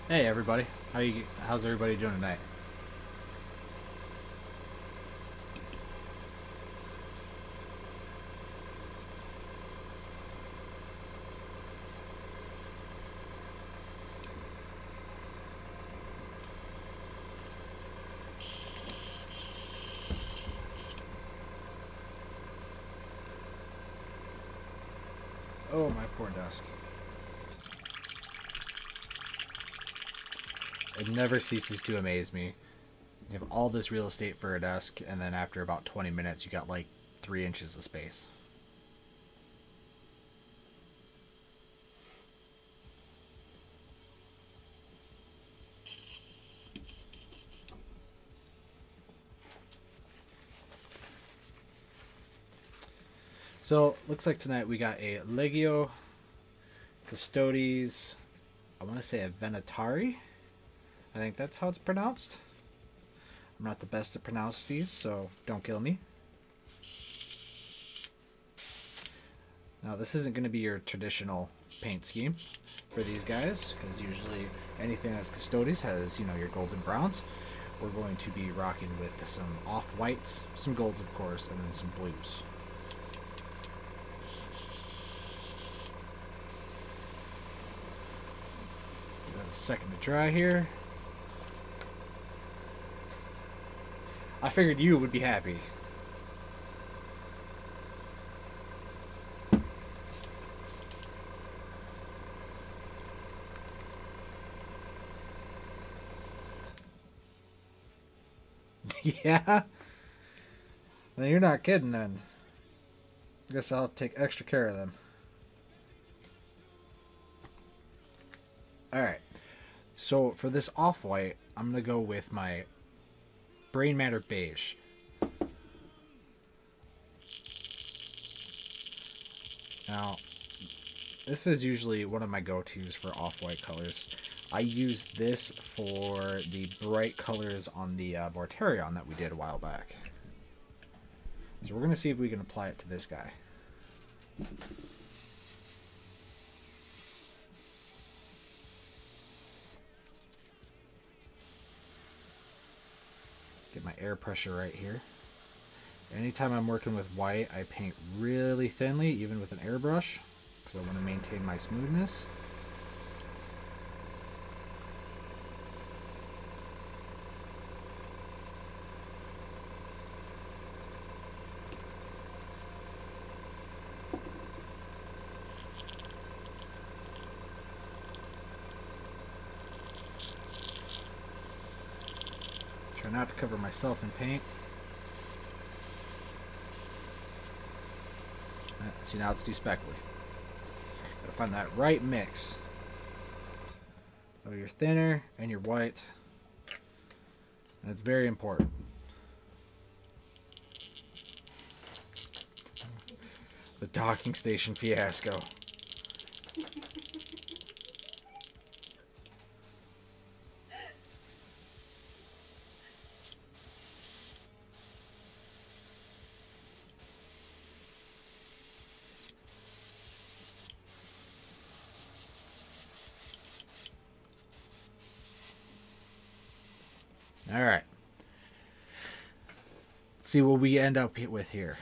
Hey everybody, how's everybody doing tonight? Oh, my poor desk. It never ceases to amaze me. You have all this real estate for a desk, and then after about 20 minutes, you got like 3 inches of space. So, looks like tonight we got a Legio Custodes. I want to say a Venatari. I think that's how it's pronounced. I'm not the best to pronounce these, so don't kill me. Now, this isn't going to be your traditional paint scheme for these guys, because usually anything that's Custodes has, your golds and browns. We're going to be rocking with some off-whites, some golds, of course, and then some blues. Give that a second to dry here. I figured you would be happy. Yeah? Then you're not kidding then. I guess I'll take extra care of them. Alright. So for this off-white, I'm going to go with my Brain Matter Beige. Now, this is usually one of my go-tos for off-white colors. I use this for the bright colors on the Mortarion that we did a while back. So we're going to see if we can apply it to this guy. Get my air pressure right here. Anytime I'm working with white, I paint really thinly, even with an airbrush, because I want to maintain my smoothness. Try not to cover myself in paint. See, now it's too speckly. Gotta find that right mix of your thinner and your white. And it's very important. The docking station fiasco. All right. Let's see what we end up with here.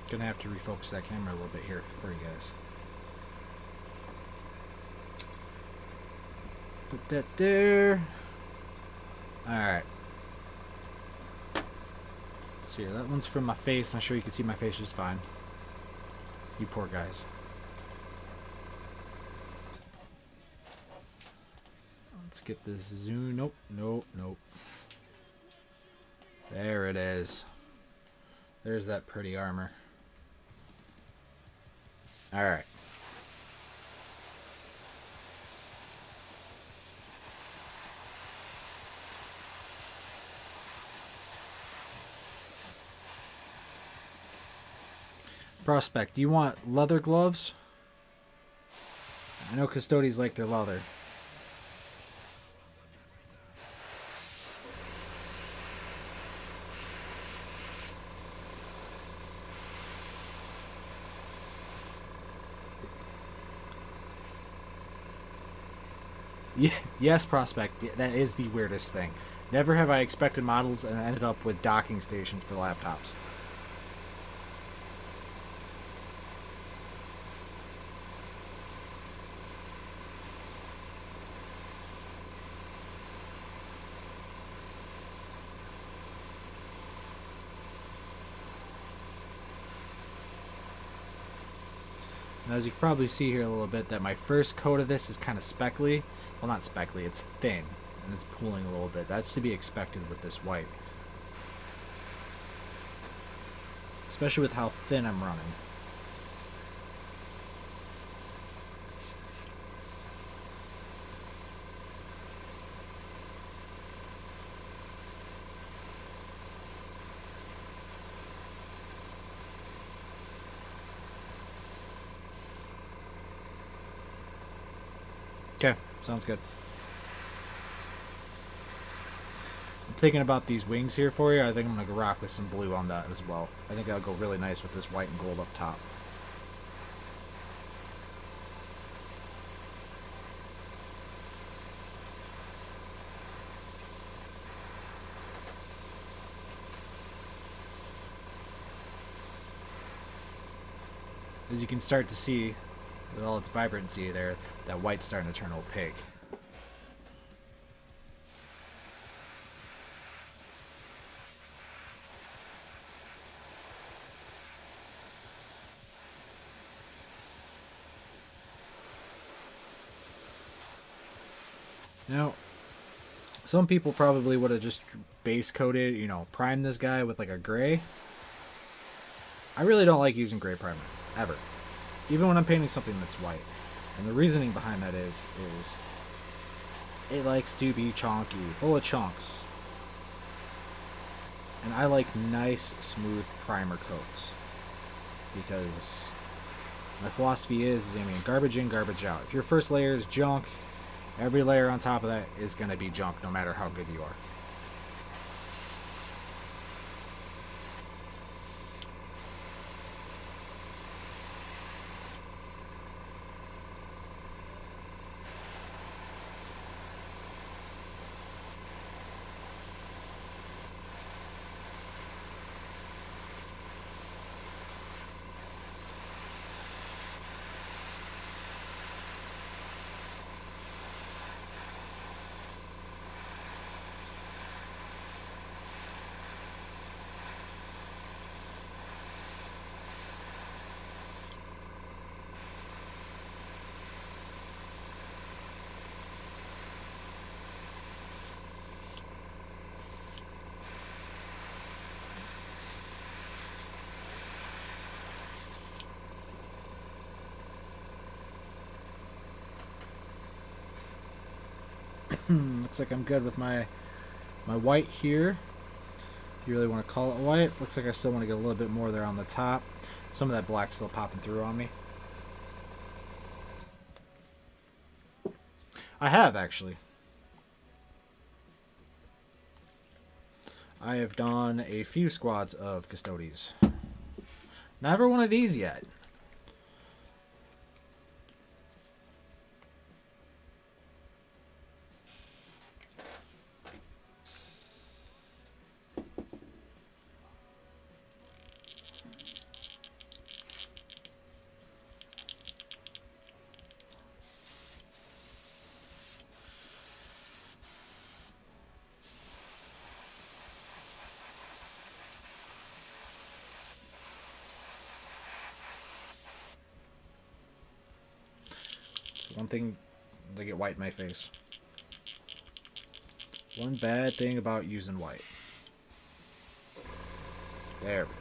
Gonna have to refocus that camera a little bit here for you guys. Put that there. Alright. So here, that one's from my face. I'm sure you can see my face just fine. You poor guys. Let's get this zoom. Nope, nope, nope. There it is. There's that pretty armor. Alright. Prospect, do you want leather gloves? I know custodians like their leather. Yeah, yes, Prospect. That is the weirdest thing. Never have I expected models and ended up with docking stations for laptops. Now, as you can probably see here a little bit, that my first coat of this is kind of speckly. Well, not speckly, it's thin, and it's pooling a little bit. That's to be expected with this white. Especially with how thin I'm running. Okay, sounds good. I'm thinking about these wings here for you. I think I'm going to rock with some blue on that as well. I think that'll go really nice with this white and gold up top. As you can start to see, with all its vibrancy there, that white's starting to turn opaque. Now, some people probably would have just base coated, you know, primed this guy with like a gray. I really don't like using gray primer, ever. Even when I'm painting something that's white. And the reasoning behind that is it likes to be chunky, full of chunks. And I like nice, smooth primer coats. Because my philosophy is, I mean, garbage in, garbage out. If your first layer is junk, every layer on top of that is going to be junk, no matter how good you are. Looks like I'm good with my white here. If you really want to call it white. Looks like I still want to get a little bit more there on the top. Some of that black still popping through on me. I have, actually. I have done a few squads of Custodies. Never one of these yet. One thing, to get white in my face. One bad thing about using white. There we go.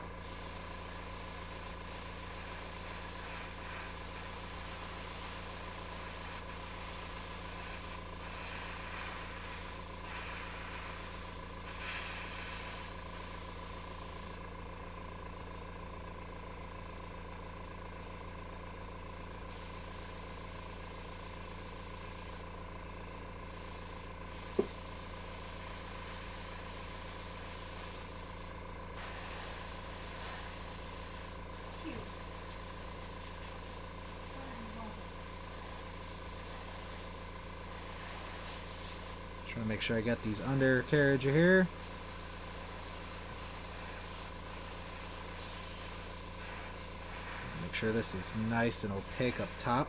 Trying to make sure I got these undercarriage here. Make sure this is nice and opaque up top.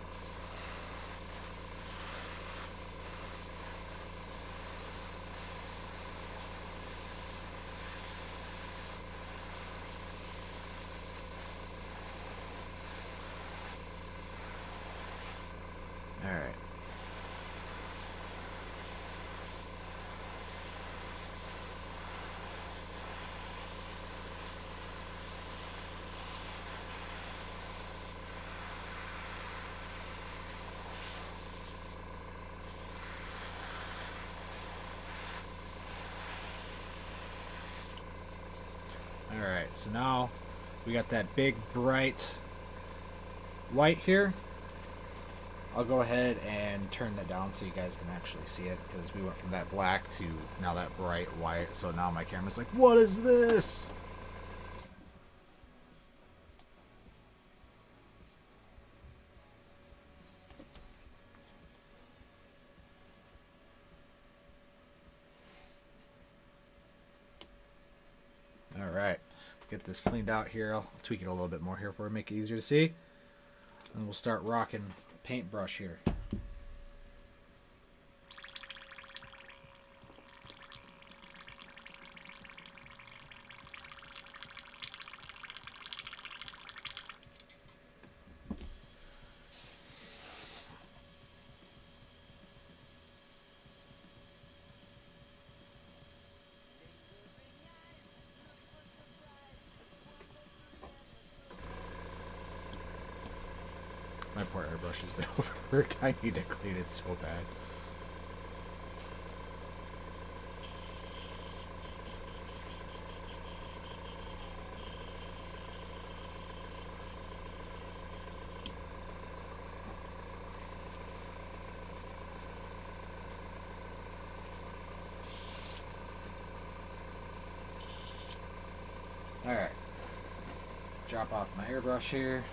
Alright. Alright, so now we got that big bright white here. I'll go ahead and turn that down so you guys can actually see it, because we went from that black to now that bright white. So now my camera's like, what is this? All right, get this cleaned out here. I'll tweak it a little bit more here for it, make it easier to see. And we'll start rocking paintbrush here. My poor airbrush has been overworked. I need to clean it so bad. Alright. Drop off my airbrush here.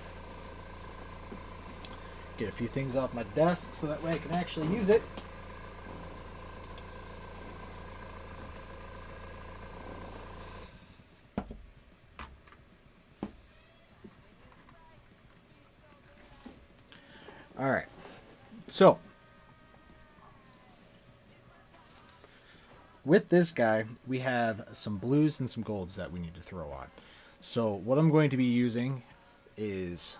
Get a few things off my desk so that way I can actually use it. Alright. So, with this guy, we have some blues and some golds that we need to throw on. So, what I'm going to be using is,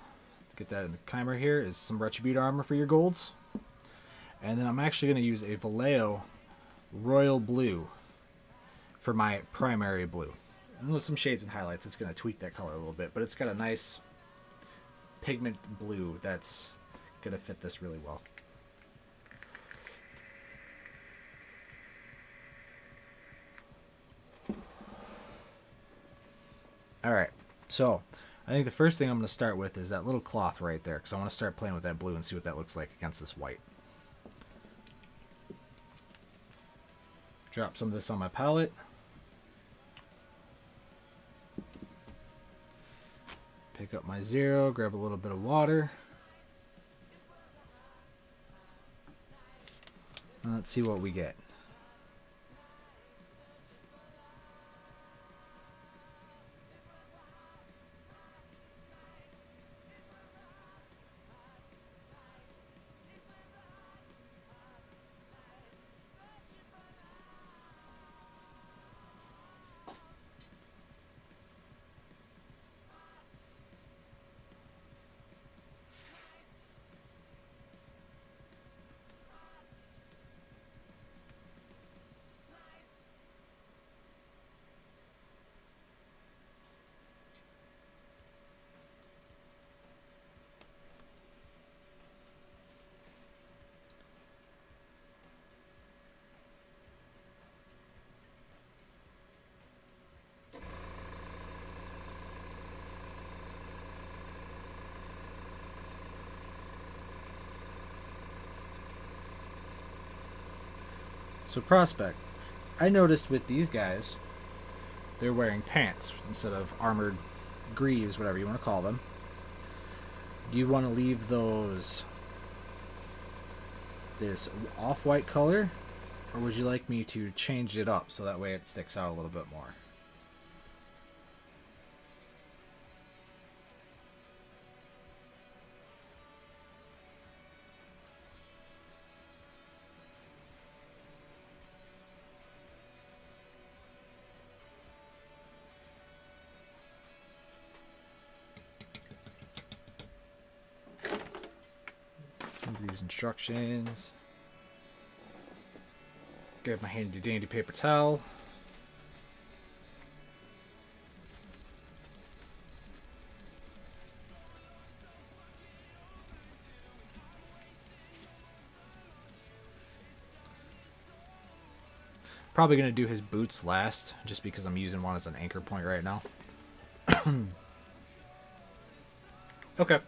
get that in the timer here, is some Retribute armor for your golds. And then I'm actually going to use a Vallejo Royal Blue for my primary blue. And with some shades and highlights, it's going to tweak that color a little bit. But it's got a nice pigment blue that's going to fit this really well. Alright, so I think the first thing I'm going to start with is that little cloth right there, because I want to start playing with that blue and see what that looks like against this white. Drop some of this on my palette. Pick up my 0, grab a little bit of water. And let's see what we get. So Prospect, I noticed with these guys, they're wearing pants instead of armored greaves, whatever you want to call them. Do you want to leave those this off-white color, Or would you like me to change it up so that way it sticks out a little bit more? These instructions. Get my handy dandy paper towel. Probably going to do his boots last, just because I'm using one as an anchor point right now. Okay.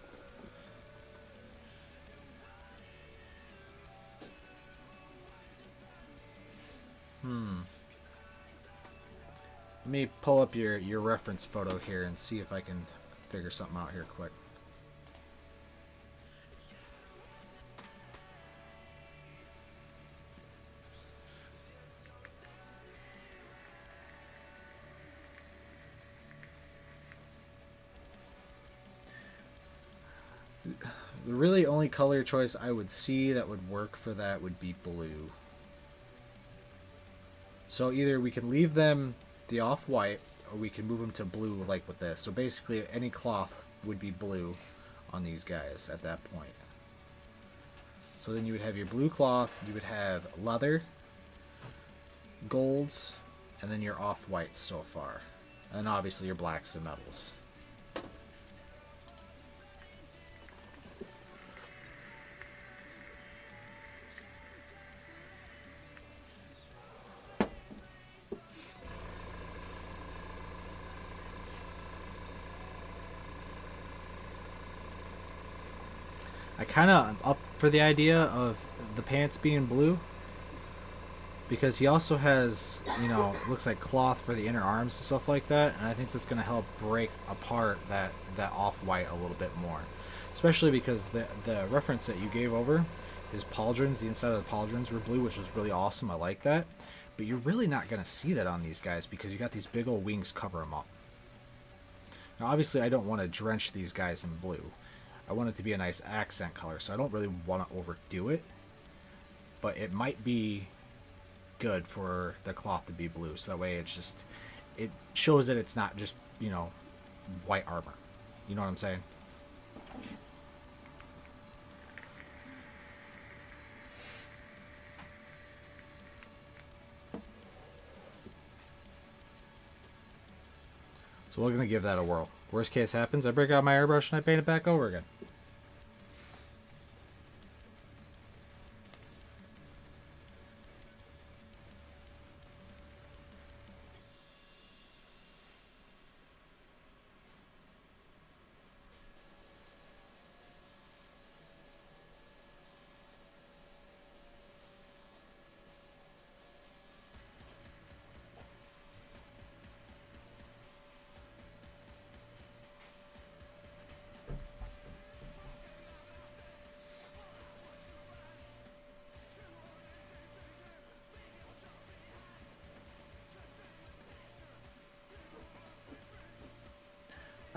Let me pull up your reference photo here and see if I can figure something out here quick. The really only color choice I would see that would work for that would be blue. So either we can leave them the off-white, or we can move them to blue like with this. So basically any cloth would be blue on these guys at that point. So then you would have your blue cloth, you would have leather, golds, and then your off-whites so far. And obviously your blacks and metals. I kind of am up for the idea of the pants being blue, because he also has, you know, looks like cloth for the inner arms and stuff like that, and I think that's going to help break apart that off-white a little bit more, especially because the reference that you gave over, his pauldrons, the inside of the pauldrons were blue, which was really awesome. I like that, but you're really not going to see that on these guys because you got these big old wings cover them up. Now obviously I don't want to drench these guys in blue. I want it to be a nice accent color, so I don't really want to overdo it. But it might be good for the cloth to be blue, so that way it's just, it shows that it's not just, you know, white armor. You know what I'm saying? So we're going to give that a whirl. Worst case happens, I break out my airbrush and I paint it back over again.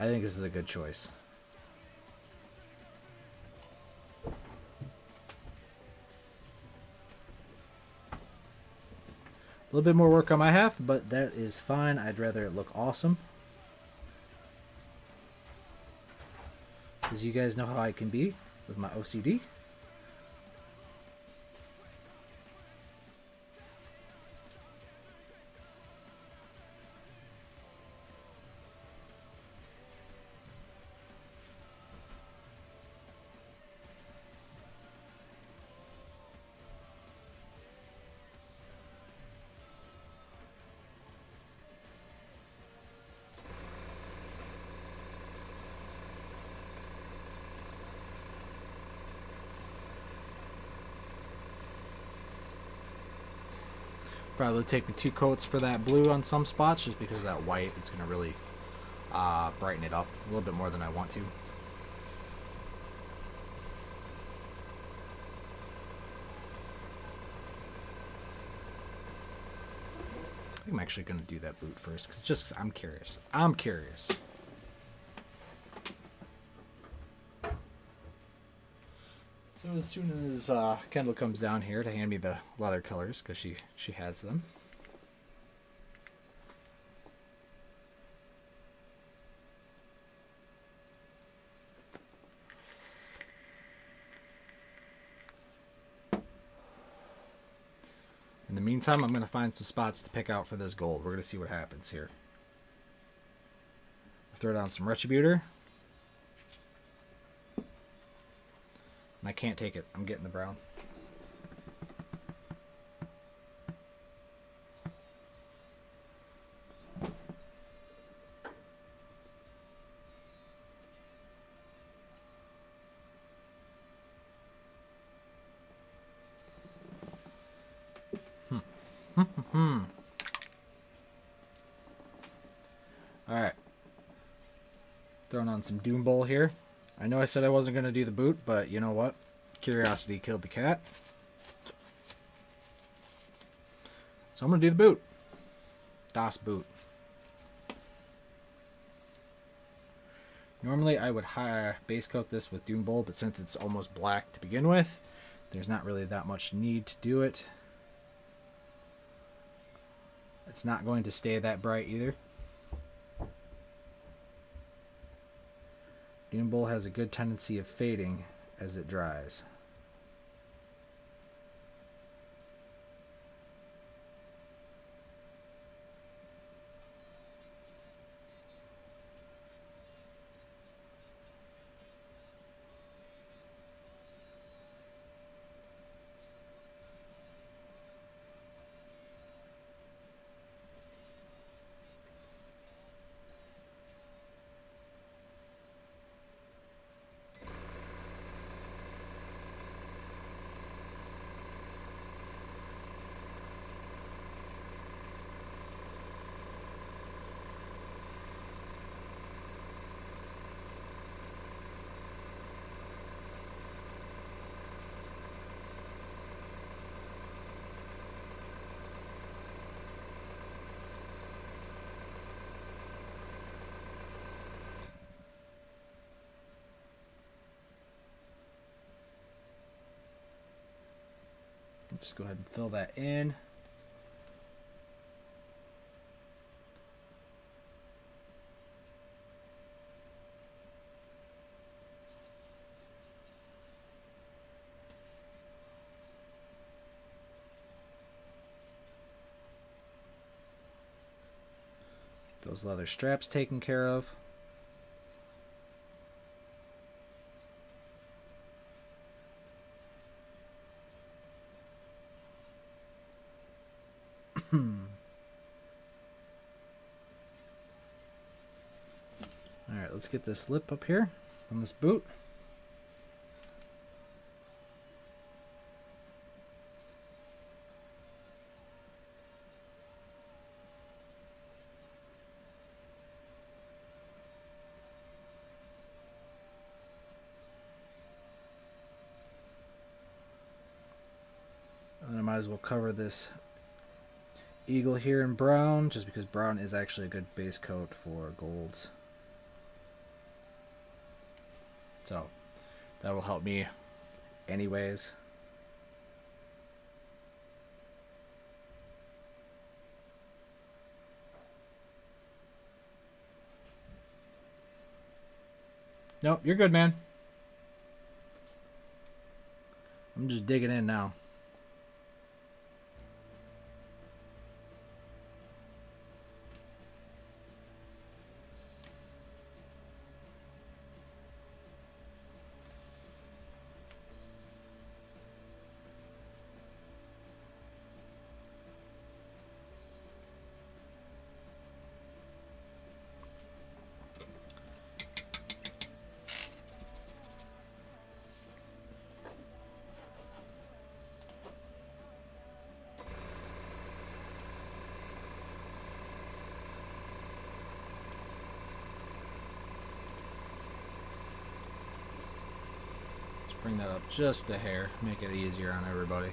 I think this is a good choice. A little bit more work on my half, but that is fine. I'd rather it look awesome. Because you guys know how I can be with my OCD. Probably take me 2 coats for that blue on some spots, just because of that white. It's going to really brighten it up a little bit more than I want to. think I'm actually going to do that boot first, because I'm curious. I'm curious. So as soon as Kendall comes down here to hand me the leather colors, because she has them. In the meantime, I'm going to find some spots to pick out for this gold. We're going to see what happens here. Throw down some Retributor. And I can't take it. I'm getting the brown. Alright. Throwing on some Doom Bowl here. I know I said I wasn't going to do the boot, but you know what? Curiosity killed the cat. So I'm going to do the boot. Das Boot. Normally I would base coat this with Doom Bowl, but since it's almost black to begin with, there's not really that much need to do it. It's not going to stay that bright either. Doom Bowl has a good tendency of fading as it dries. Just go ahead and fill that in. Those leather straps taken care of. Alright, let's get this lip up here on this boot. And I might as well cover this eagle here in brown, just because brown is actually a good base coat for golds. So that will help me anyways. Nope, you're good, man. I'm just digging in now. Bring that up just a hair, make it easier on everybody.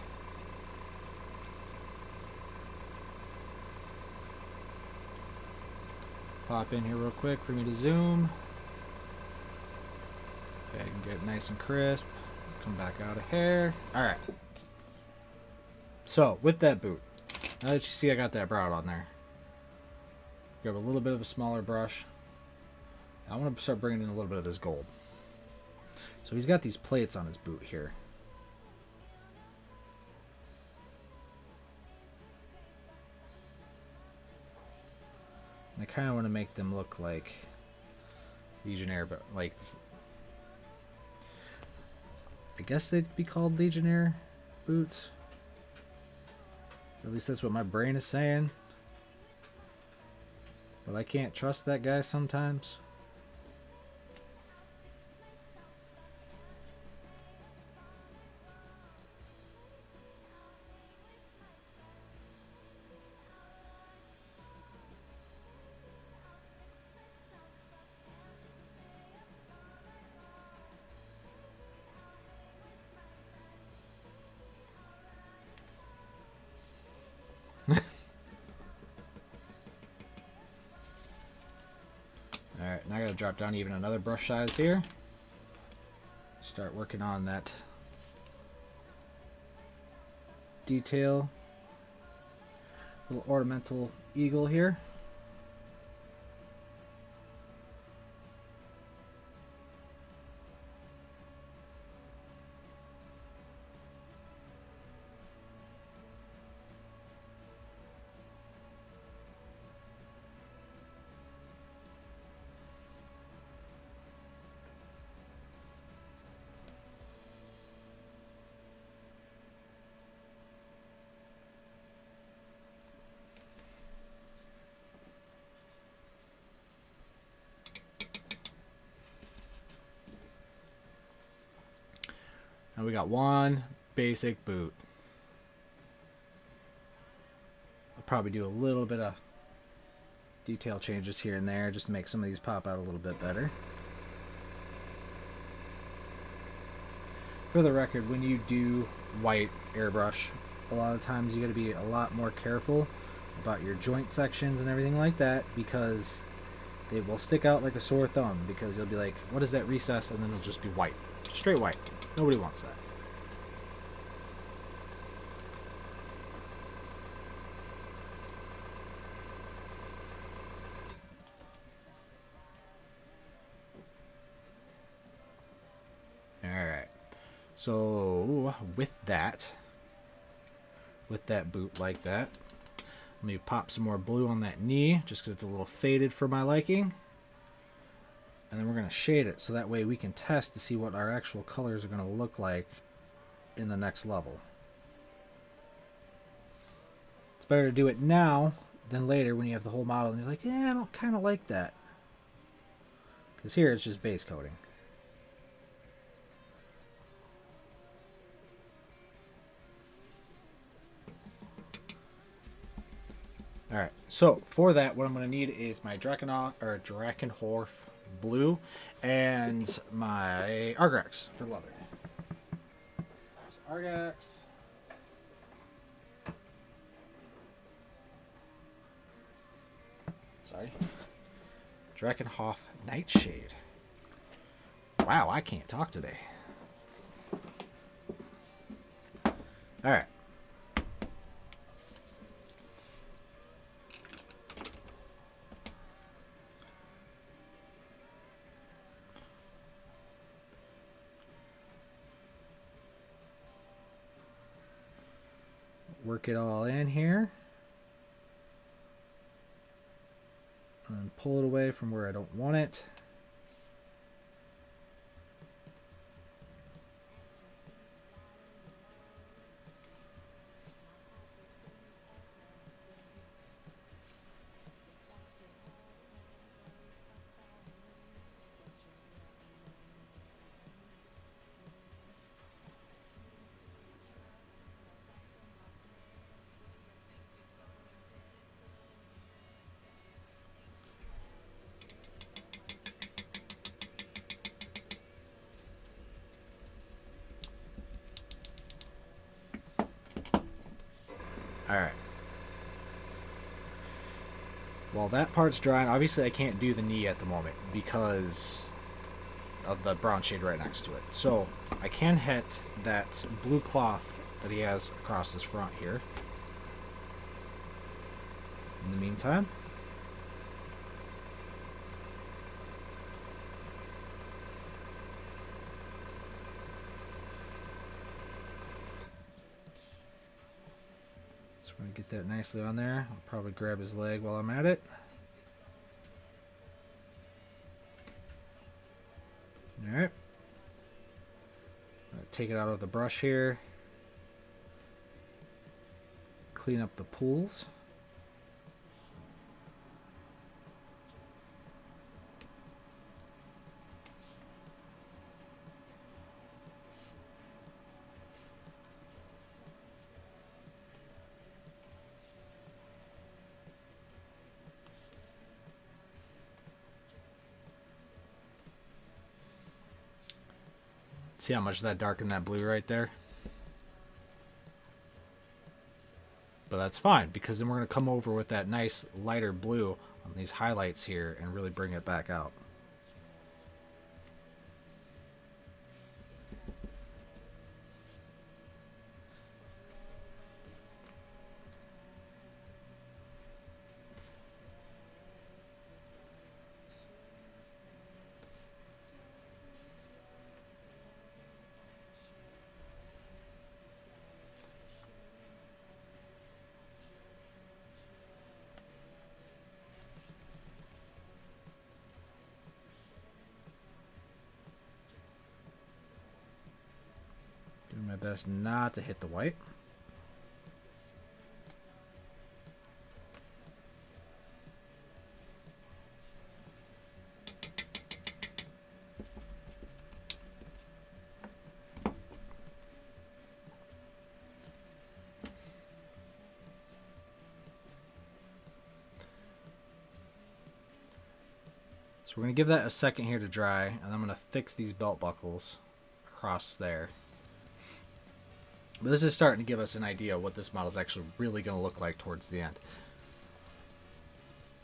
Pop in here real quick for me to zoom. Okay, I can get it nice and crisp. Come back out of here. Alright. So, with that boot, now that you see I got that brown on there, grab a little bit of a smaller brush. I want to start bringing in a little bit of this gold. So he's got these plates on his boot here. And I kind of want to make them look like Legionnaire, but like, I guess they'd be called Legionnaire boots. At least that's what my brain is saying. But I can't trust that guy sometimes. Alright, now I gotta drop down even another brush size here. Start working on that detail. Little ornamental eagle here. And we got one basic boot. I'll probably do a little bit of detail changes here and there just to make some of these pop out a little bit better. For the record, when you do white airbrush, a lot of times you got to be a lot more careful about your joint sections and everything like that, because they will stick out like a sore thumb, because you'll be like, what is that recess? And then it'll just be white. Straight white. Nobody wants that. Alright. So, with that boot like that, let me pop some more blue on that knee, just because it's a little faded for my liking. And then we're going to shade it so that way we can test to see what our actual colors are going to look like in the next level. It's better to do it now than later when you have the whole model and you're like, yeah, I don't kind of like that. Because here it's just base coating. Alright, so for that, what I'm going to need is my Drakenhorf blue and my Argax for leather. There's Argax. Sorry. Drakenhof Nightshade. Wow, I can't talk today. Alright. Work it all in here. And pull it away from where I don't want it. Alright. While that part's drying, obviously I can't do the knee at the moment because of the brown shade right next to it. So I can hit that blue cloth that he has across his front here. In the meantime, so we're going to get that nicely on there. I'll probably grab his leg while I'm at it. Alright. Take it out of the brush here. Clean up the pools. See how much that darkened that blue right there? But that's fine, because then we're going to come over with that nice lighter blue on these highlights here and really bring it back out. Doing my best not to hit the white. So we're going to give that a second here to dry, and I'm going to fix these belt buckles across there. But this is starting to give us an idea of what this model is actually really going to look like towards the end.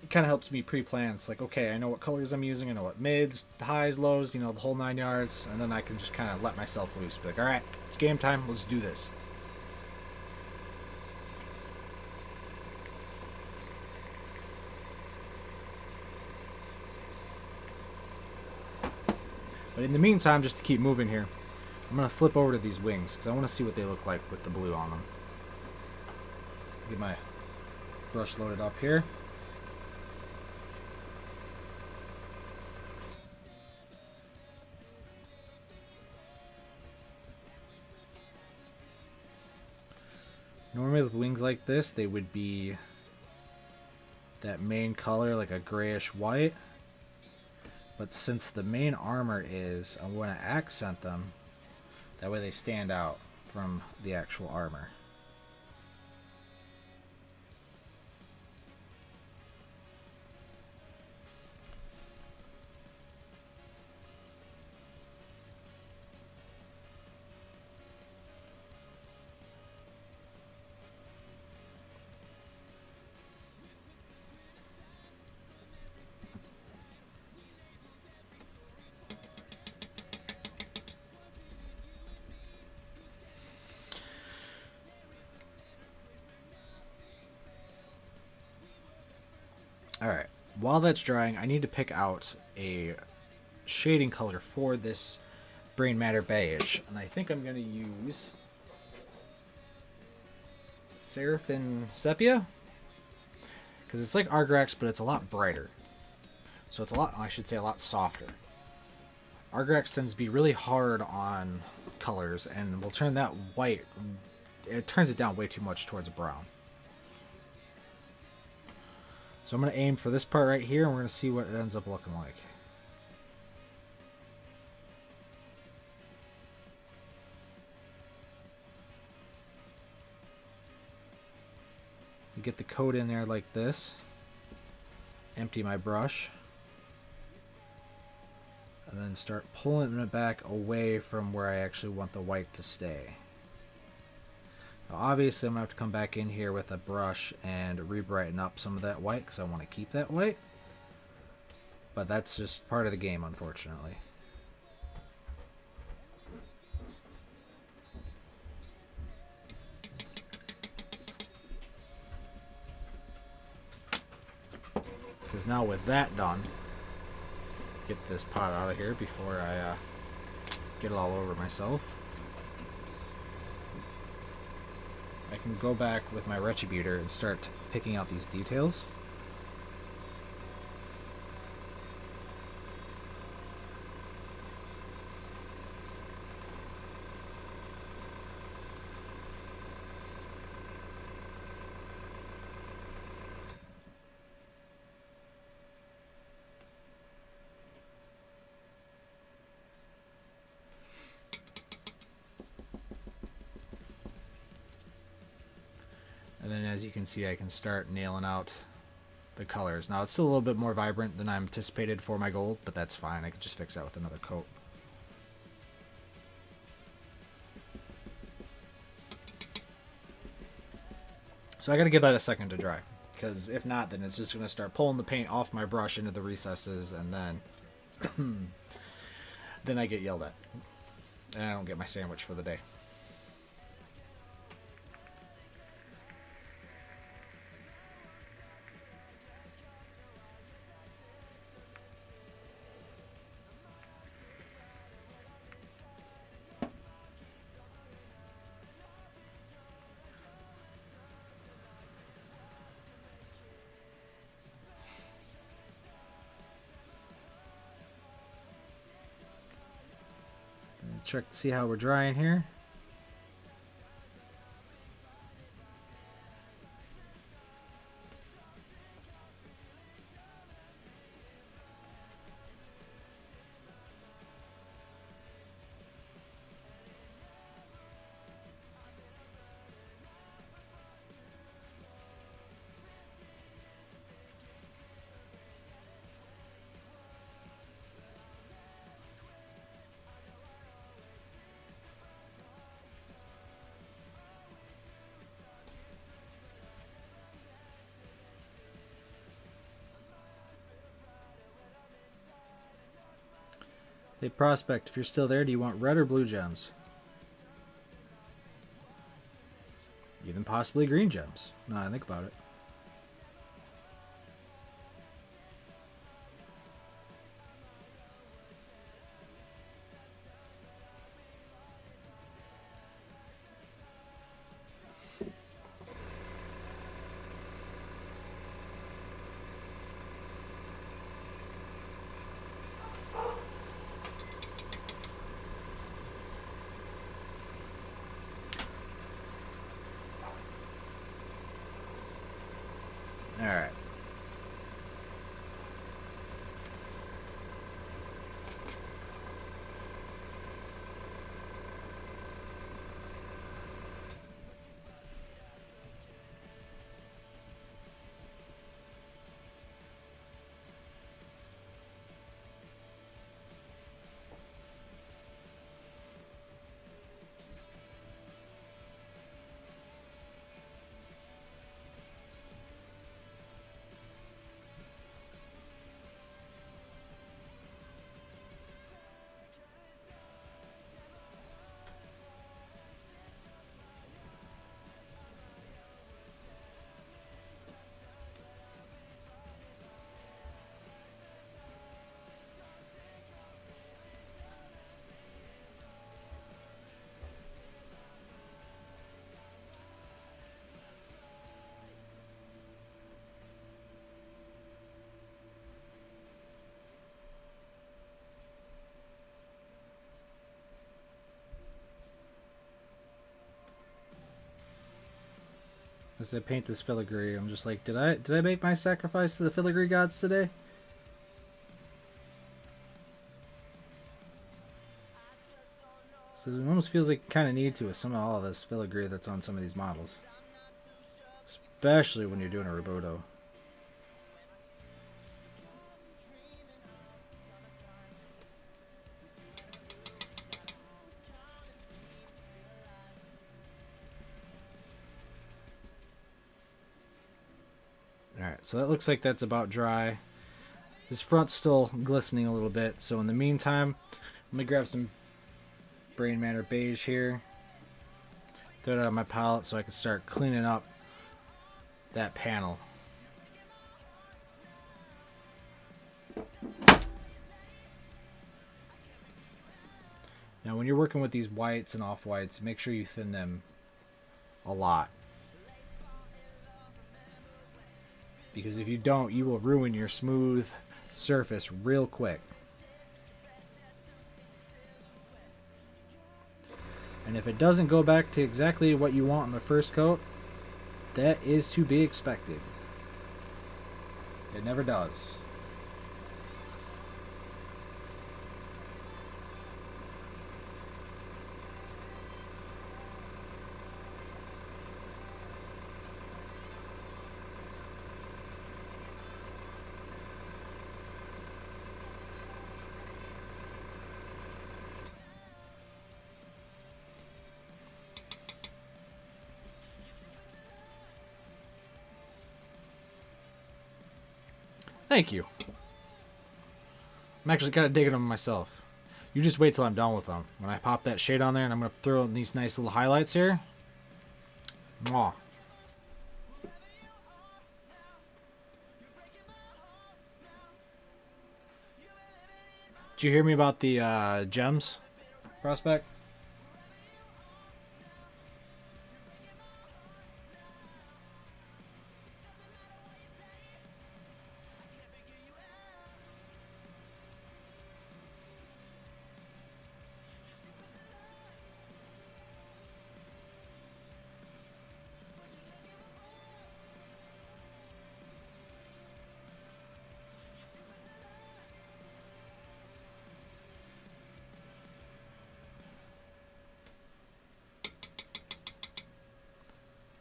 It kind of helps me pre-plan. It's like, okay, I know what colors I'm using, I know what mids, highs, lows, you know, the whole 9 yards, and then I can just kind of let myself loose. Be like, all right, it's game time, let's do this. But in the meantime, just to keep moving here, I'm going to flip over to these wings because I want to see what they look like with the blue on them. Get my brush loaded up here. Normally with wings like this, they would be that main color, like a grayish white. But since the main armor is, I'm going to accent them. That way they stand out from the actual armor. Alright, while that's drying, I need to pick out a shading color for this Brain Matter Beige. And I think I'm going to use Seraphim Sepia. Because it's like Argrax, but it's a lot brighter. So it's a lot, I should say, a lot softer. Argrax tends to be really hard on colors, and will turn that white, it turns it down way too much towards brown. So I'm going to aim for this part right here, and we're going to see what it ends up looking like. You get the coat in there like this. Empty my brush. And then start pulling it back away from where I actually want the white to stay. Obviously, I'm going to have to come back in here with a brush and re-brighten up some of that white because I want to keep that white. But that's just part of the game, unfortunately. Because now with that done, get this pot out of here before I get it all over myself. I can go back with my retributor and start picking out these details. And then as you can see, I can start nailing out the colors. Now it's still a little bit more vibrant than I anticipated for my gold, but that's fine. I can just fix that with another coat. So I gotta give that a second to dry, because if not, then it's just gonna start pulling the paint off my brush into the recesses, and then then I get yelled at, and I don't get my sandwich for the day. Check to see how we're drying here. Hey Prospect, if you're still there, do you want red or blue gems? Even possibly green gems. Now I think about it. Alright. As I paint this filigree, I'm just like, did I make my sacrifice to the filigree gods today? So it almost feels like you kind of need to with some of all of this filigree that's on some of these models. Especially when you're doing a Roboto. Alright, so that looks like that's about dry. This front's still glistening a little bit, so in the meantime, let me grab some Brain Matter Beige here. Throw it on my palette so I can start cleaning up that panel. Now when you're working with these whites and off-whites, make sure you thin them a lot. Because if you don't, you will ruin your smooth surface real quick. And if it doesn't go back to exactly what you want in the first coat, that is to be expected. It never does. Thank you. I'm actually kind of digging them myself. You just wait till I'm done with them. When I pop that shade on there and I'm going to throw in these nice little highlights here. Mwah. Did you hear me about the gems prospect?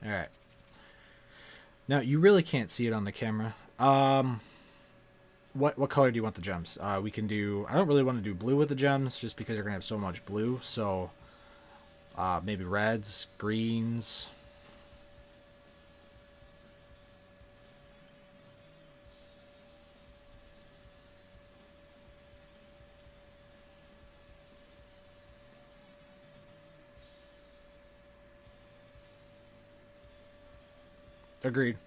All right. Now you really can't see it on the camera. What color do you want the gems? We can do. I don't really want to do blue with the gems, just because you're gonna have so much blue. So maybe reds, greens. Agreed.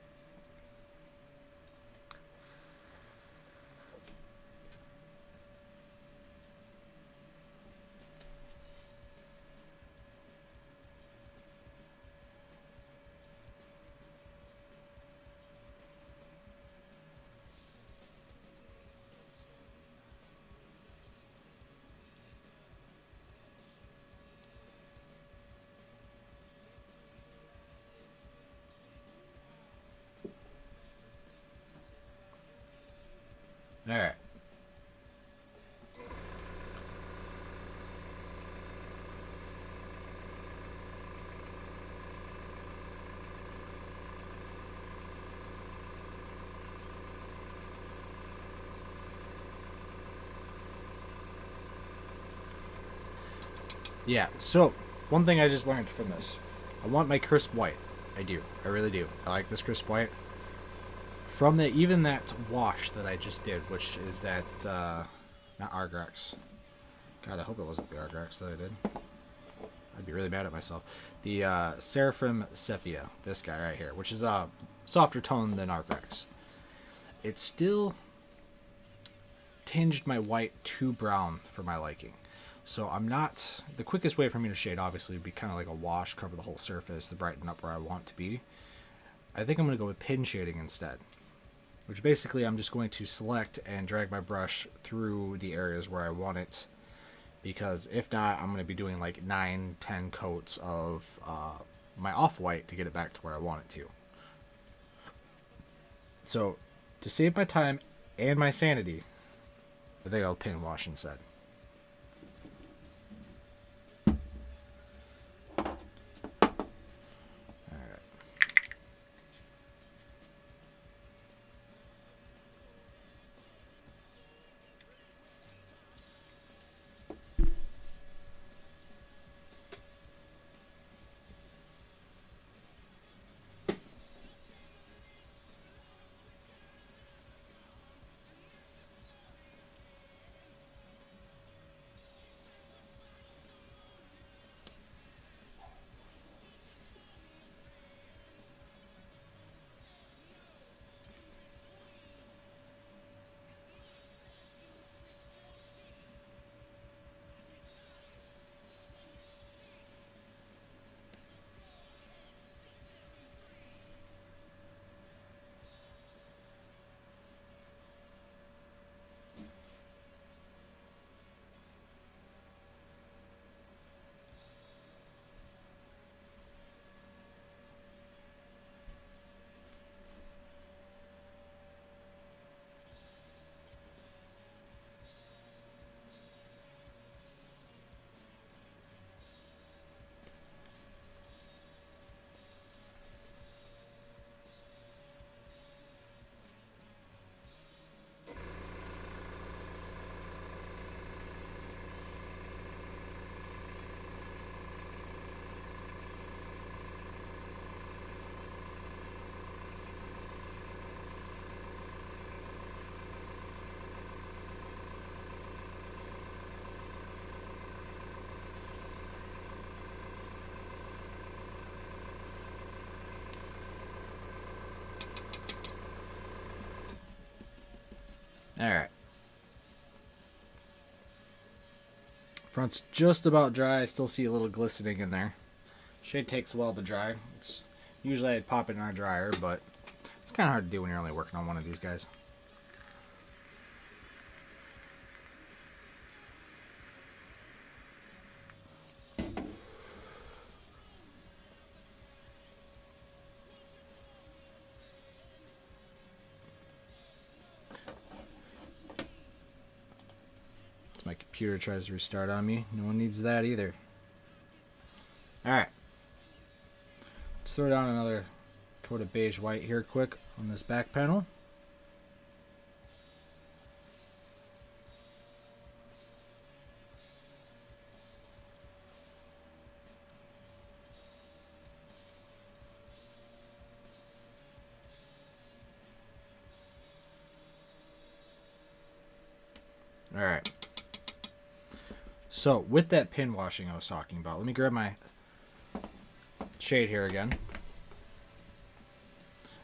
All right. Yeah, so one thing I just learned from this. I want my crisp white. I do. I really do. I like this crisp white. From the even that wash that I just did, which is that not Argrax. God, I hope it wasn't the Argrax that I did. I'd be really mad at myself. The Seraphim Sepia, this guy right here, which is a softer tone than Argrax. It still tinged my white too brown for my liking. So I'm not... The quickest way for me to shade, obviously, would be kind of like a wash, cover the whole surface, to brighten up where I want to be. I think I'm going to go with pin shading instead. Which basically I'm just going to select and drag my brush through the areas where I want it. Because if not, I'm going to be doing like 9-10 coats of my off-white to get it back to where I want it to. So, to save my time and my sanity, I think I'll pin wash instead. Alright. Front's just about dry. I still see a little glistening in there. Shade takes a while to dry. It's usually I'd pop it in our dryer, but it's kind of hard to do when you're only working on one of these guys. My computer tries to restart on me. No one needs that either. Alright. Let's throw down another coat of beige white here quick on this back panel. Alright. So, with that pin washing I was talking about, let me grab my shade here again.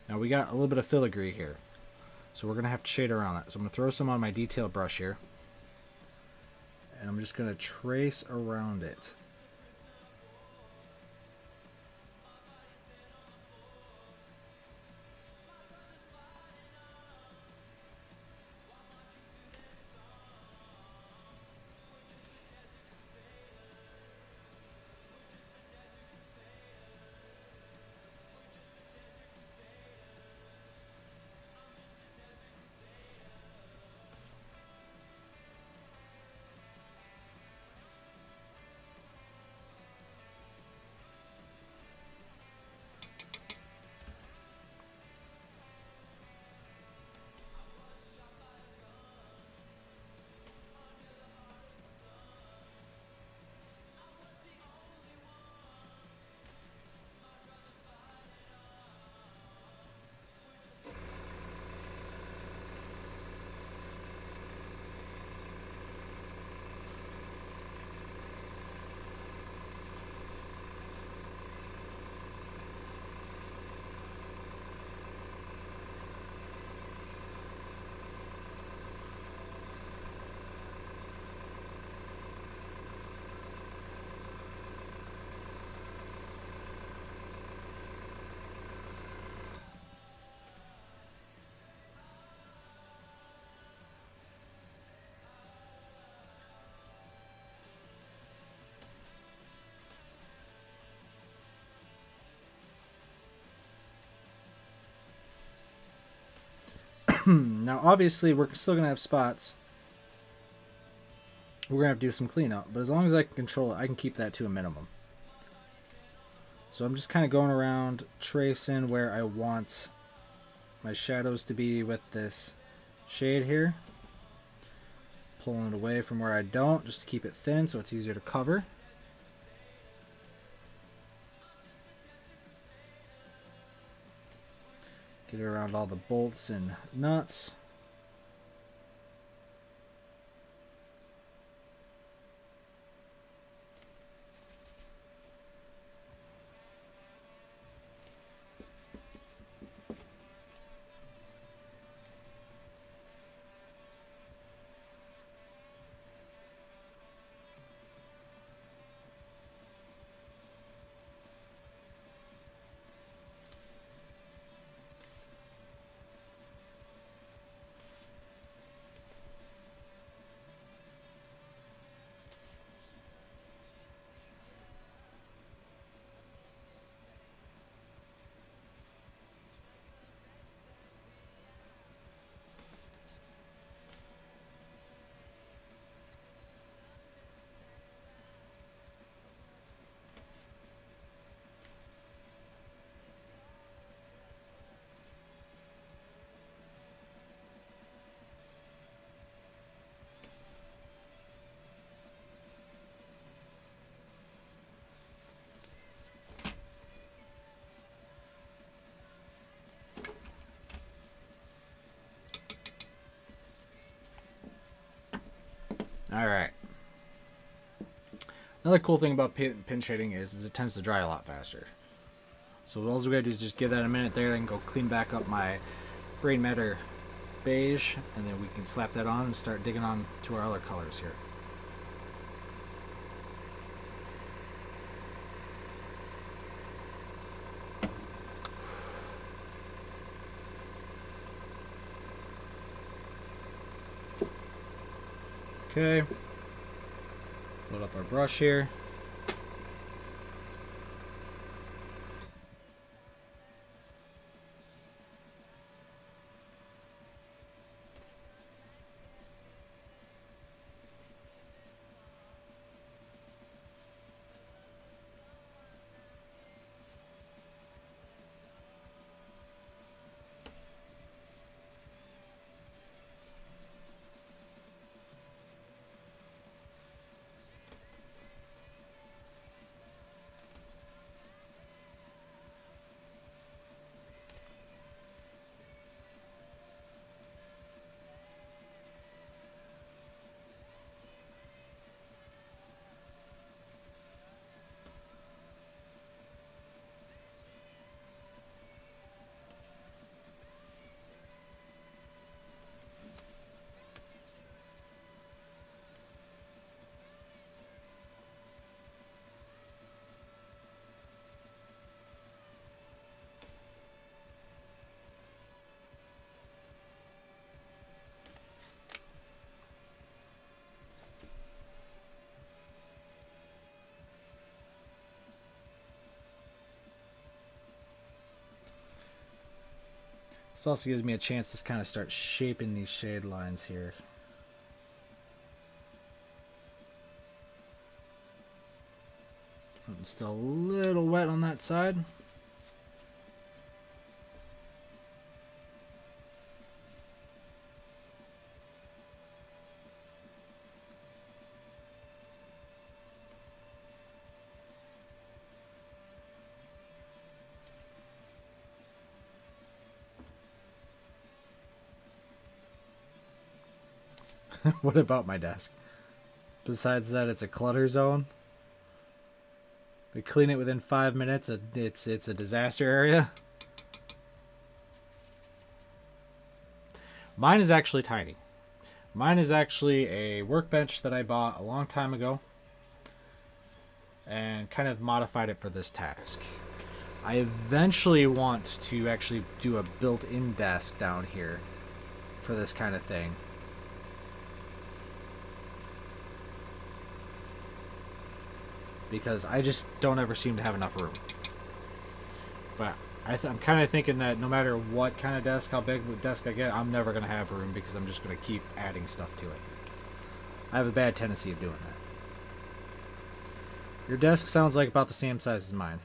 Now we got a little bit of filigree here, so we're going to have to shade around that. So I'm going to throw some on my detail brush here, and I'm just going to trace around it. Now, obviously, we're still going to have spots. We're going to have to do some cleanup, but as long as I can control it, I can keep that to a minimum. So I'm just kind of going around, tracing where I want my shadows to be with this shade here. Pulling it away from where I don't, just to keep it thin so it's easier to cover. Get it around all the bolts and nuts. Alright. Another cool thing about pin shading is it tends to dry a lot faster. So all we gotta do is just give that a minute there and go clean back up my brain matter beige, and then we can slap that on and start digging on to our other colors here. Okay, load up our brush here. This also gives me a chance to kind of start shaping these shade lines here. I'm still a little wet on that side. What about my desk? Besides that, it's a clutter zone. We clean it within 5 minutes. It's a disaster area. Mine is actually tiny. Mine is actually a workbench that I bought a long time ago and kind of modified it for this task. I eventually want to actually do a built-in desk down here for this kind of thing. Because I just don't ever seem to have enough room. But I'm kind of thinking that no matter what kind of desk, how big of a desk I get, I'm never going to have room because I'm just going to keep adding stuff to it. I have a bad tendency of doing that. Your desk sounds like about the same size as mine.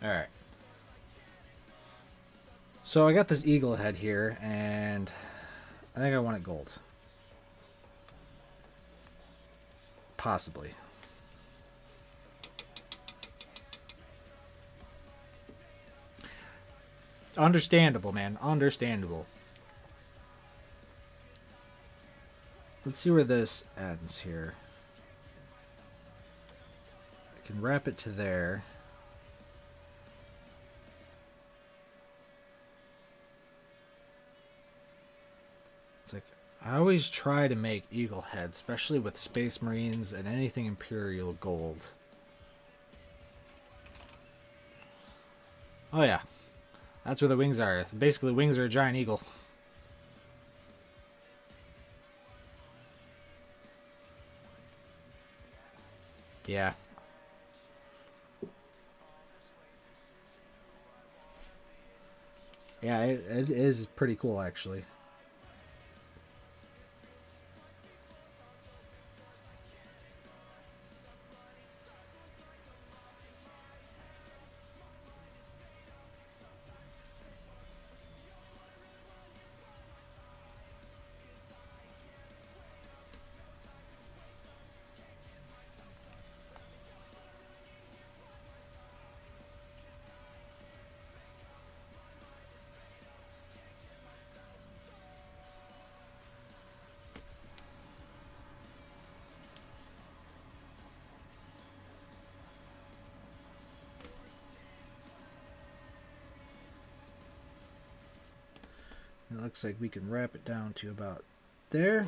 Alright. So I got this eagle head here, and I think I want it gold. Possibly. Understandable, man. Understandable. Let's see where this ends here. I can wrap it to there. It's like, I always try to make eagle heads, especially with Space Marines and anything Imperial gold. Oh yeah. That's where the wings are. Basically, the wings are a giant eagle. Yeah. Yeah, it is pretty cool, actually. It looks like we can wrap it down to about there.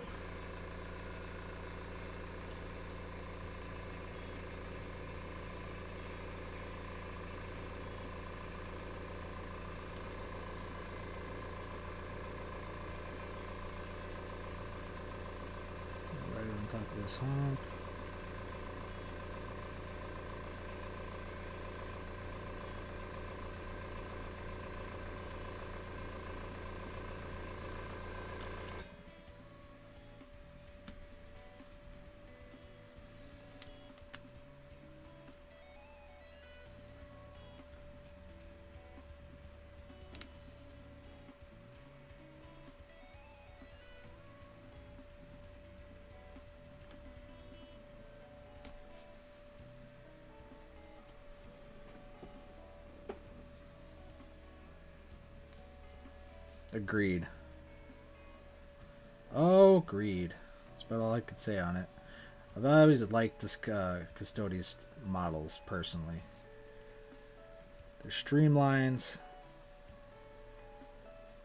Right on top of this hump. Agreed. Oh, agreed. That's about all I could say on it. I've always liked this Custodes models, personally. They're streamlined.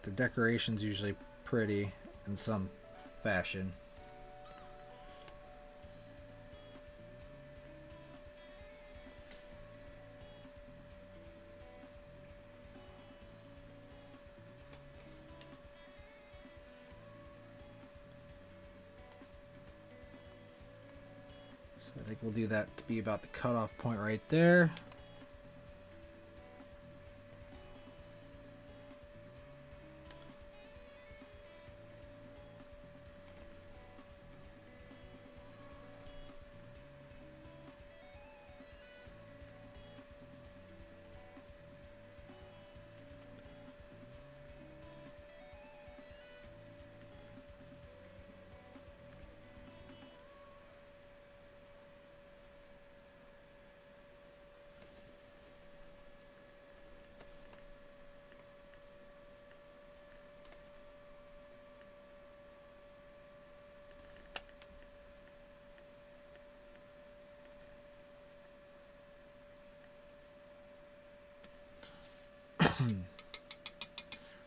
The decoration's usually pretty in some fashion. So I think we'll do that to be about the cutoff point right there.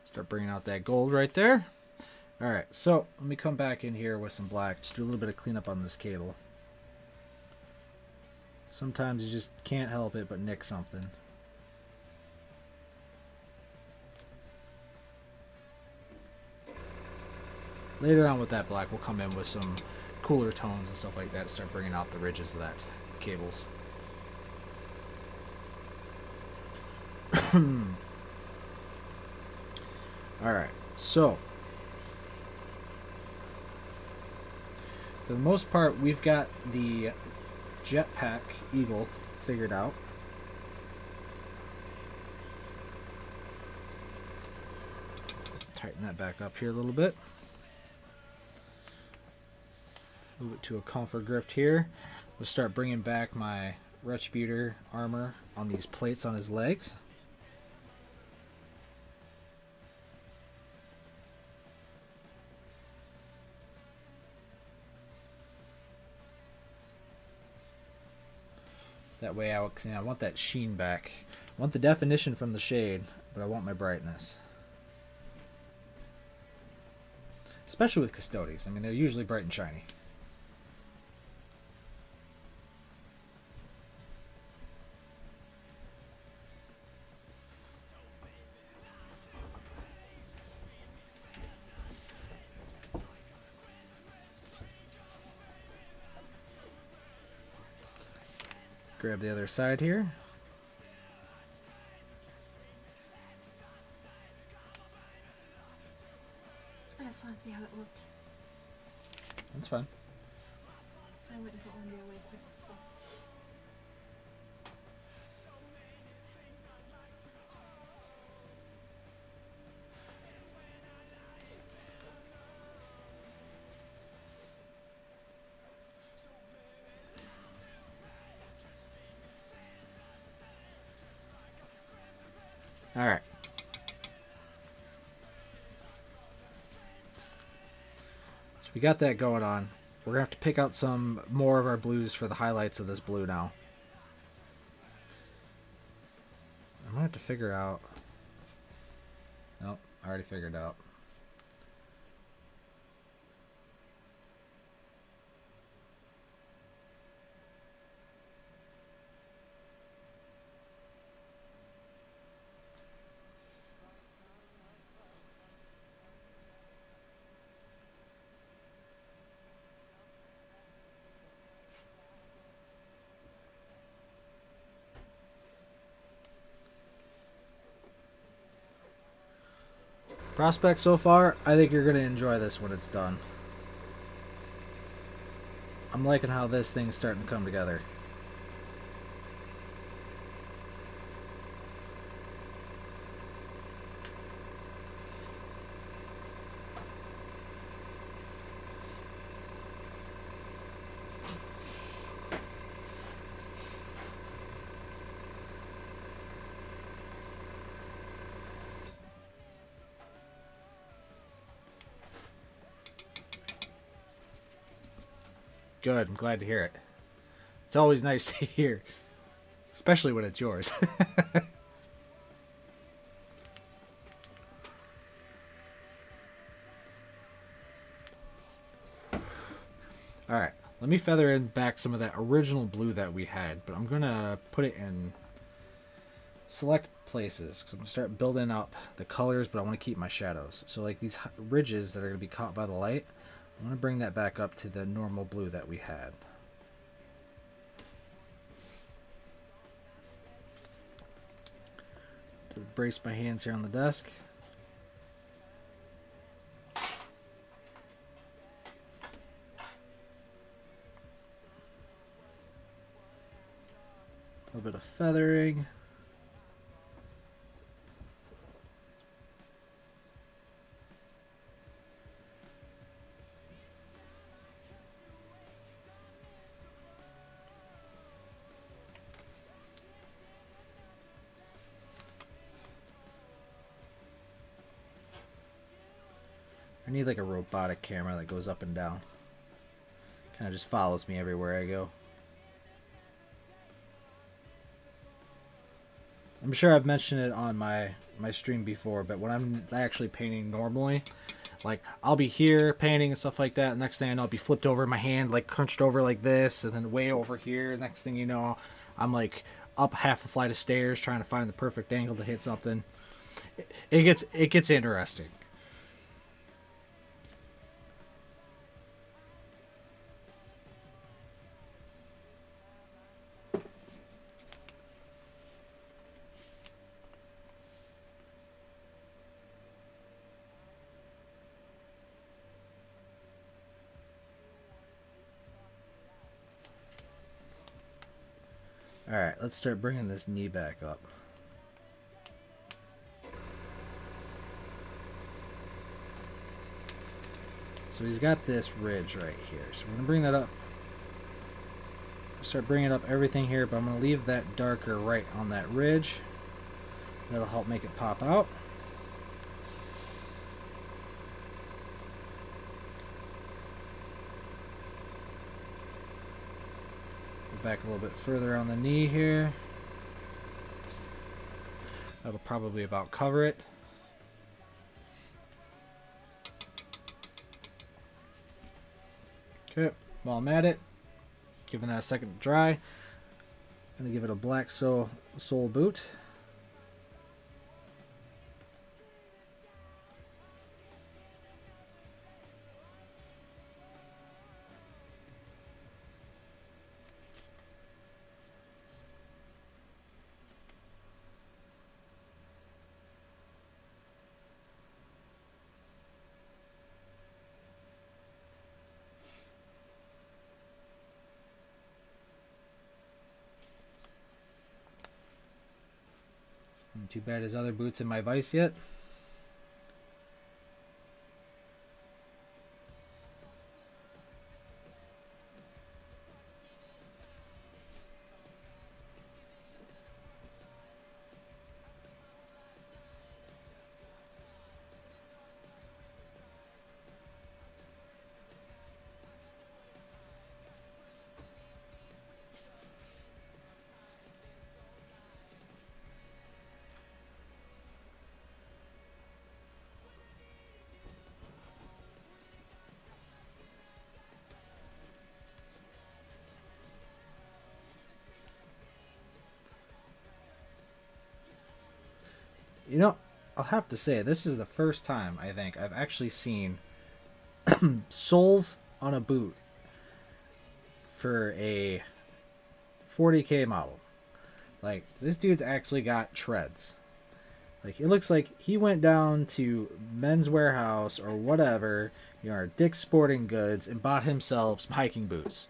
Start bringing out that gold right there. Alright, so let me come back in here with some black. Just do a little bit of cleanup on this cable. Sometimes you just can't help it but nick something. Later on with that black, we'll come in with some cooler tones and stuff like that to start bringing out the ridges of that cables. Alright, so for the most part, we've got the jetpack eagle figured out. Tighten that back up here a little bit. Move it to a comfort grift here. We'll start bringing back my Retributor armor on these plates on his legs. That way I want that sheen back. I want the definition from the shade, but I want my brightness. Especially with Custodes. I mean, they're usually bright and shiny. Grab the other side here. I just want to see how it looked. That's fine. I went and put one the way quick. So. All right. So we got that going on. We're going to have to pick out some more of our blues for the highlights of this blue now. I'm going to have to figure out... Nope, I already figured out. Prospect so far, I think you're going to enjoy this when it's done. I'm liking how this thing's starting to come together. Good, I'm glad to hear it. It's always nice to hear, especially when it's yours. Alright, let me feather in back some of that original blue that we had, but I'm going to put it in select places because I'm going to start building up the colors, but I want to keep my shadows. So like these ridges that are going to be caught by the light, I'm going to bring that back up to the normal blue that we had. To brace my hands here on the desk. A little bit of feathering. I need like a robotic camera that goes up and down. Kind of just follows me everywhere I go. I'm sure I've mentioned it on my stream before, but when I'm actually painting normally, like I'll be here painting and stuff like that. Next thing I know, I'll be flipped over in my hand, like crunched over like this, and then way over here. Next thing you know, I'm like up half a flight of stairs trying to find the perfect angle to hit something. It gets interesting. Alright, let's start bringing this knee back up. So he's got this ridge right here. So we're going to bring that up. Start bringing up everything here, but I'm going to leave that darker right on that ridge. That'll help make it pop out. Back a little bit further on the knee here. That'll probably about cover it. Okay, while I'm at it, giving that a second to dry, I'm going to give it a black sole boot. Too bad his other boot's in my vise yet. You know, I'll have to say, this is the first time I think I've actually seen soles on a boot for a 40K model. Like, this dude's actually got treads. Like, it looks like he went down to Men's Warehouse or whatever, you know, or Dick's Sporting Goods, and bought himself some hiking boots.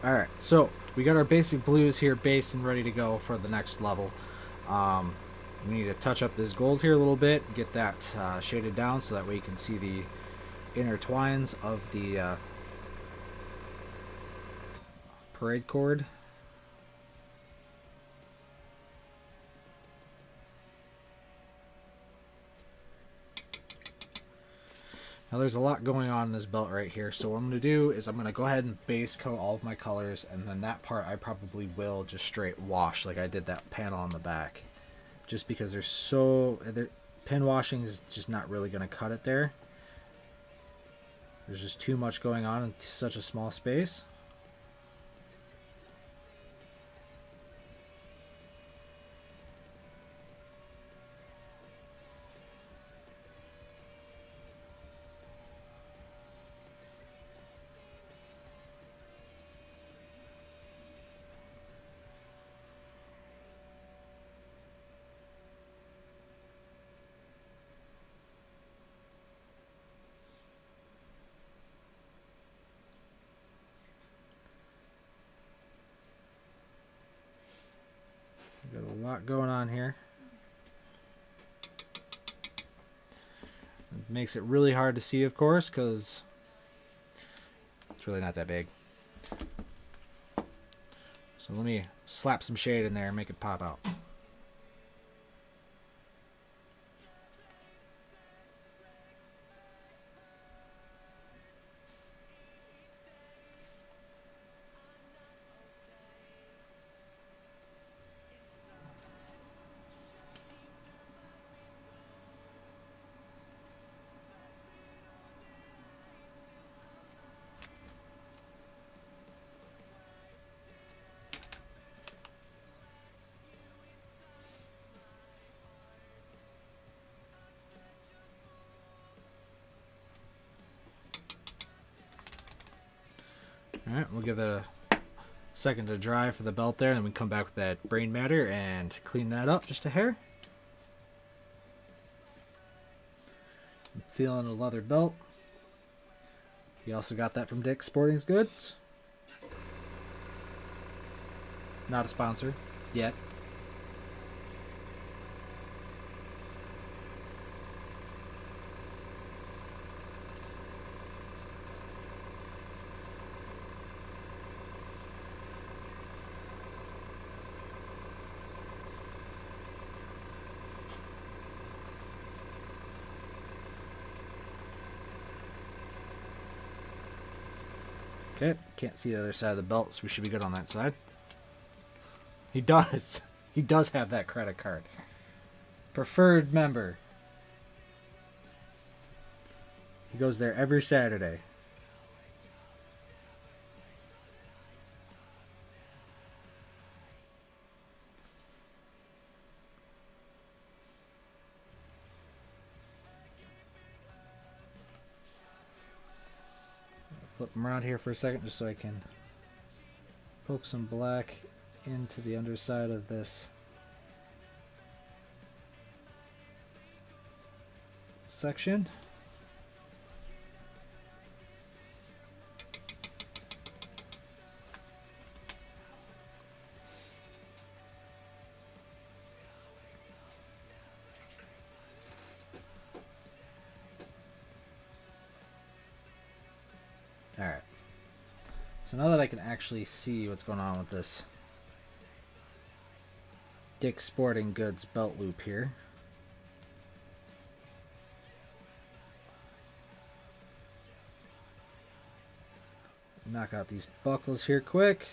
Alright, so we got our basic blues here based and ready to go for the next level. We need to touch up this gold here a little bit, get that shaded down so that way you can see the intertwines of the parade cord. Now there's a lot going on in this belt right here, so what I'm going to do is I'm going to go ahead and base coat all of my colors, and then that part I probably will just straight wash like I did that panel on the back. Just because pin washing is just not really going to cut it there. There's just too much going on in such a small space. Got a lot going on here. It makes it really hard to see, of course, because it's really not that big. So let me slap some shade in there and make it pop out. Alright, we'll give it a second to dry for the belt there, and then we come back with that brain matter and clean that up just a hair. I'm feeling a leather belt. You also got that from Dick's Sporting Goods. Not a sponsor yet. Okay, can't see the other side of the belt, so we should be good on that side. He does. He does have that credit card. Preferred member. He goes there every Saturday. Flip him around here for a second just so I can poke some black into the underside of this section. Alright. So now that I can actually see what's going on with this Dick's Sporting Goods belt loop here. Knock out these buckles here quick.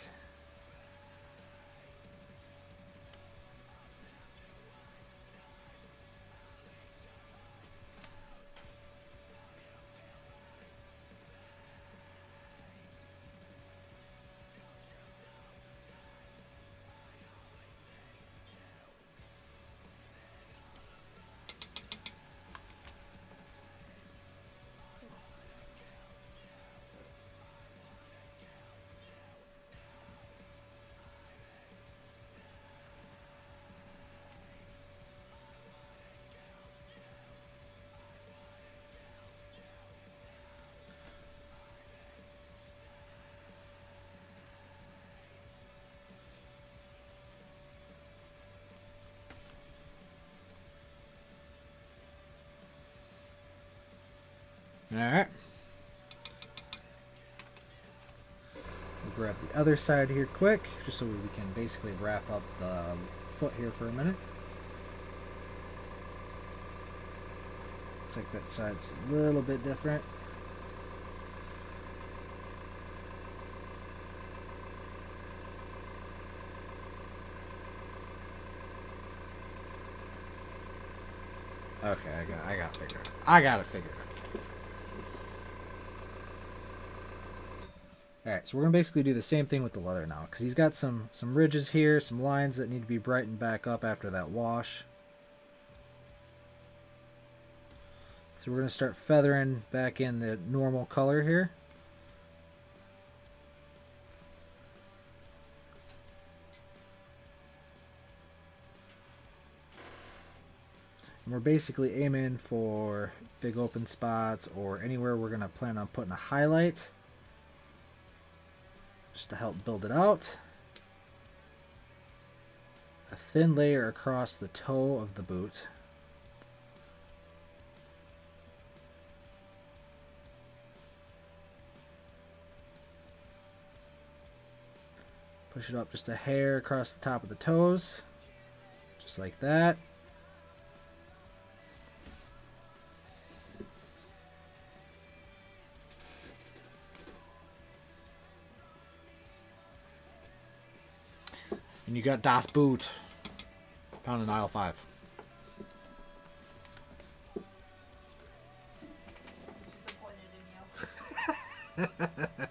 Alright. We'll grab the other side here quick, just so we can basically wrap up the foot here for a minute. Looks like that side's a little bit different. Okay, I got to figure it out. I got to figure it out. Alright, so we're going to basically do the same thing with the leather now, because he's got some ridges here, some lines that need to be brightened back up after that wash. So we're going to start feathering back in the normal color here. And we're basically aiming for big open spots or anywhere we're going to plan on putting a highlight, just to help build it out. A thin layer across the toe of the boot. Push it up just a hair across the top of the toes, just like that. And you got Das Boot, found in aisle 5. Disappointed in you.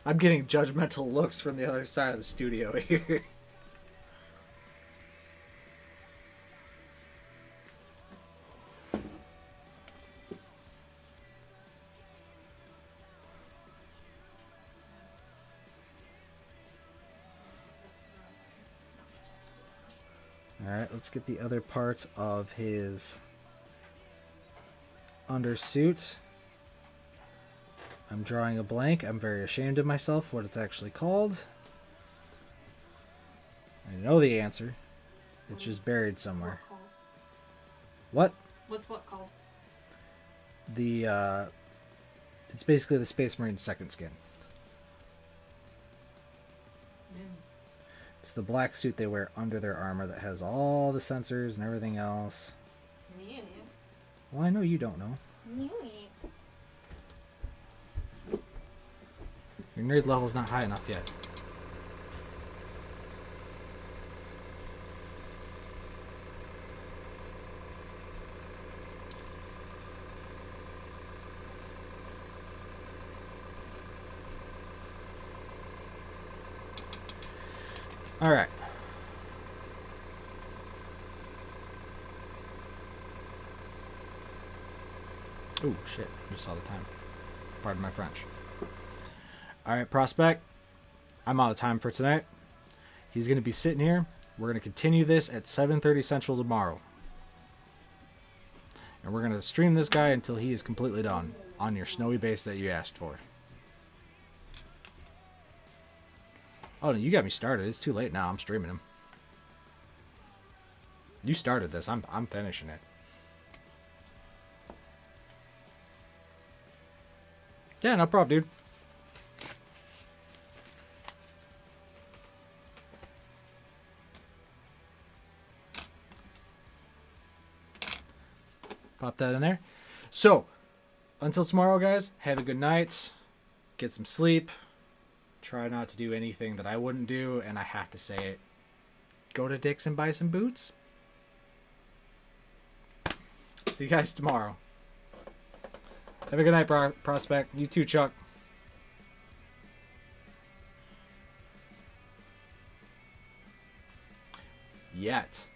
I'm getting judgmental looks from the other side of the studio here. Alright, let's get the other parts of his undersuit. I'm drawing a blank. I'm very ashamed of myself what it's actually called. I know the answer. It's just buried somewhere. What? What's what called? The it's basically the Space Marine's second skin. It's the black suit they wear under their armor that has all the sensors and everything else. Well, I know you don't know. Your nerd level's not high enough yet. Alright. Oh, shit. Just saw the time. Pardon my French. Alright, Prospect. I'm out of time for tonight. He's going to be sitting here. We're going to continue this at 7:30 Central tomorrow. And we're going to stream this guy until he is completely done on your snowy base that you asked for. Oh, no, you got me started. It's too late now. I'm streaming him. You started this. I'm finishing it. Yeah, no problem, dude. Pop that in there. So, until tomorrow, guys, have a good night. Get some sleep. Try not to do anything that I wouldn't do, and I have to say it. Go to Dick's and buy some boots. See you guys tomorrow. Have a good night, Prospect. You too, Chuck. Yet.